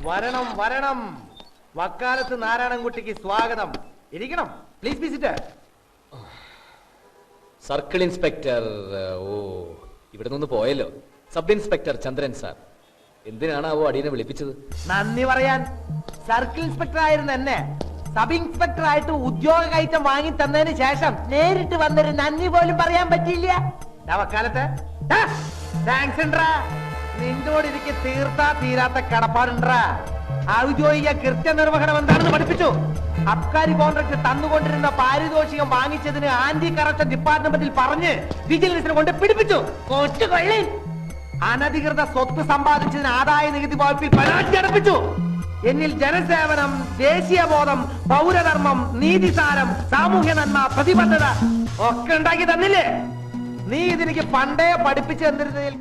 വരണം വരണം. വക്കാലത്ത് നാരായണൻകുട്ടിക്ക് സ്വാഗതം. ഇരിക്കണം. Please visit. Circle inspector. ഓ, ഇവിടെ നിന്ന് പോയല്ലോ. Sub inspector Chandran sir. എന്തിനാണാവോ അടിയനെ വിളിപ്പിച്ചത്? നന്ദി പറയാൻ. സർക്കിൾ ഇൻസ്പെക്ടർ ആയിരുന്ന എന്നെ സബ് ഇൻസ്പെക്ടർ ആയിട്ട് ഉദ്യോഗ കയറ്റം വാങ്ങി തന്നതിന് ശേഷം നേരിട്ട് വന്നൊരു നന്ദി പോലും പറയാൻ പറ്റിയില്ല. വക്കാലത്ത് താങ്ക്സ് ഉണ്ടാ. നിന്നോട് എനിക്ക് തീർത്താ തീരാത്ത കടപ്പാടുണ്ടാ. ഔദ്യോഗിക കൃത്യനിർവഹണം എന്താണെന്ന് പഠിപ്പിച്ചു. അബ്കാരി കോൺട്രാക്ട് തന്നുകൊണ്ടിരുന്ന പാരിതോഷികം വാങ്ങിച്ചതിന് ആന്റി കറപ്ഷൻ ഡിപ്പാർട്ട്മെന്റിൽ പറഞ്ഞ് വിജിലൻസിനെ കൊണ്ട് പിടിപ്പിച്ചു. കൊച്ചുകൊള്ളി. അനധികൃത സ്വത്ത് സമ്പാദിച്ചതിന് ആദായ നികുതി വകുപ്പിൽ പരാതി അടപ്പിച്ചു. എന്നിൽ ജനസേവനം, ദേശീയബോധം, പൗരധർമ്മം, നീതിസാരം, സാമൂഹ്യ നന്മ, പ്രതിബദ്ധത ഒക്കെ ഉണ്ടാക്കി തന്നില്ലേ? നീ ഇതെനിക്ക് പണ്ടേ പഠിപ്പിച്ചു തന്നിരുന്നതിൽ